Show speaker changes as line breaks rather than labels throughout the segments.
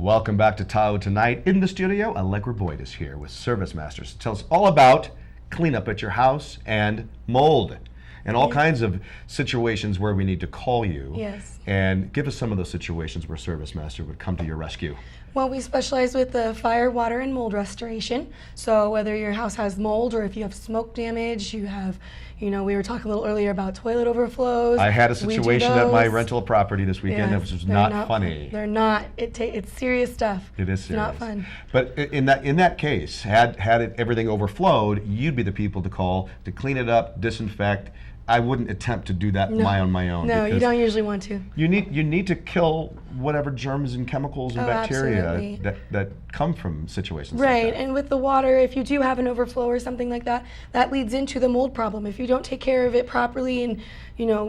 Welcome back to Tahoe Tonight. In the studio, Allegra Boyd is here with Service Masters to tell us all about cleanup at your house and mold and all kinds of situations where we need to call you.
Yes.
And give us some of those situations where Service Master would come to your rescue.
Well, we specialize with the fire, water, and mold restoration. So whether your house has mold or if you have smoke damage, you have, we were talking a little earlier about toilet overflows.
I had a
We do
situation at my
those.
rental property this weekend that was
they're
not funny.
They're not. It's serious stuff.
It is serious.
It's not fun.
But in that case, had everything overflowed, you'd be the people to call to clean it up, disinfect. I wouldn't attempt to do that on my own.
No, you don't usually want to.
You need to kill whatever germs and chemicals and bacteria that come from situations like
Right,
that.
and with the water, if you do have an overflow or something like that, that leads into the mold problem. If you don't take care of it properly and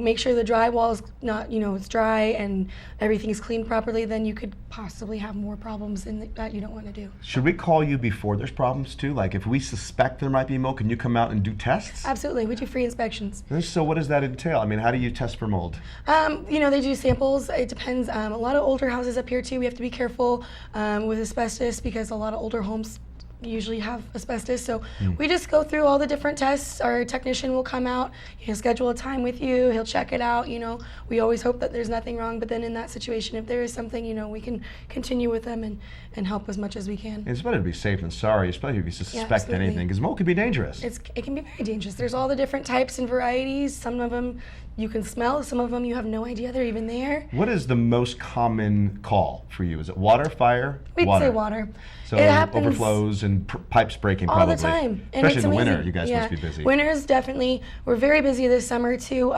make sure the drywall is not it's dry and everything's cleaned properly, then you could possibly have more problems that you don't want to do.
Should we call you before there's problems too? Like if we suspect there might be mold, can you come out and do tests?
Absolutely, we do free inspections.
So what does that entail? I mean, how do you test for mold?
They do samples. It depends. A lot of older houses up here too, we have to be careful with asbestos because a lot of older homes usually have asbestos. So we just go through all the different tests. Our technician will come out, he'll schedule a time with you, he'll check it out. We always hope that there's nothing wrong, but then in that situation, if there is something, we can continue with them and help as much as we can.
It's better to be safe than sorry, especially if you suspect
absolutely.
anything, because mold can be dangerous.
It can be very dangerous. There's all the different types and varieties. Some of them you can smell, some of them you have no idea they're even there.
What is the most common call for you? Is it water, fire,
We'd
water?
say water.
So
it happens
overflows and pipes breaking
all
probably.
the time. And
Especially
it's
in the winter,
amazing.
you guys must be busy.
Winters, definitely. We're very busy this summer too.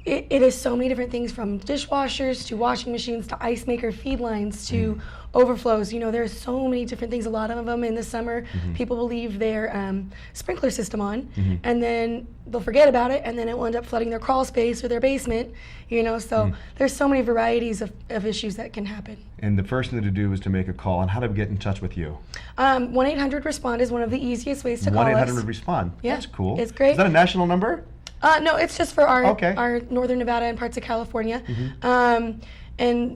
It is so many different things, from dishwashers to washing machines to ice maker feed lines to overflows. There's so many different things. A lot of them in the summer, people will leave their sprinkler system on, and then they'll forget about it, and then it will end up flooding their crawl space or their basement. So there's so many varieties of issues that can happen.
And the first thing to do is to make a call. And how do we get in touch with you?
1-800-RESPOND is one of the easiest ways to call us.
1-800-RESPOND.
Yeah,
That's cool.
it's great.
Is that a national number?
No, it's just for our Northern Nevada and parts of California. And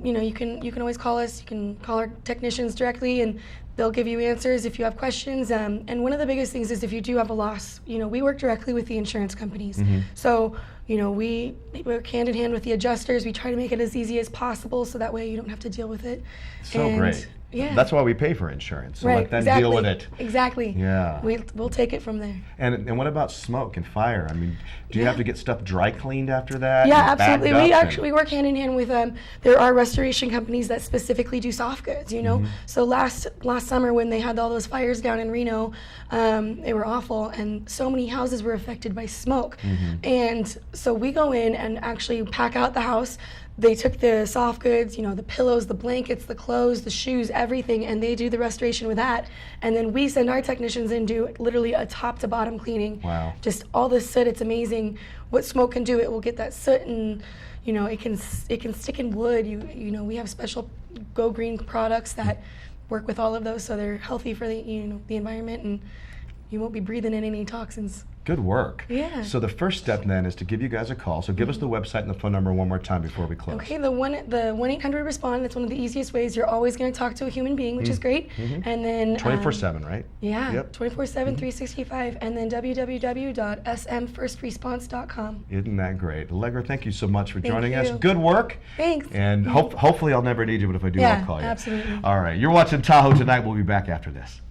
you can always call us. You can call our technicians directly, and they'll give you answers if you have questions. And one of the biggest things is if you do have a loss, we work directly with the insurance companies. So we work hand in hand with the adjusters. We try to make it as easy as possible, so that way you don't have to deal with it.
So great.
Yeah.
That's why we pay for insurance. So
Right,
let them deal with it.
Exactly.
Yeah.
We'll take it from there.
And what about smoke and fire? I mean, do you have to get stuff dry cleaned after that?
Yeah,
and bagged
absolutely.
up
We work hand in hand with there are restoration companies that specifically do soft goods, So last summer when they had all those fires down in Reno, they were awful, and so many houses were affected by smoke. And so we go in and actually pack out the house. They took the soft goods, the pillows, the blankets, the clothes, the shoes, everything, and they do the restoration with that. And then we send our technicians in, do literally a top to bottom cleaning.
Wow.
Just all the soot. It's amazing what smoke can do. It will get that soot, and it can stick in wood. We have special Go Green products that work with all of those, so they're healthy for the environment, and you won't be breathing in any toxins.
Good work.
Yeah.
So the first step then is to give you guys a call. So give us the website and the phone number one more time before we close.
Okay, the 1-800-RESPOND, that's one of the easiest ways. You're always going to talk to a human being, which is great. And then
24/7, right?
Yeah,
Yep.
24/7, 365, and then www.smfirstresponse.com.
Isn't that great? Allegra, thank you so much for joining us.
you.
Good work.
Thanks.
And hopefully I'll never need you, but if I do, I'll call you.
Absolutely.
All right, you're watching Tahoe Tonight. We'll be back after this.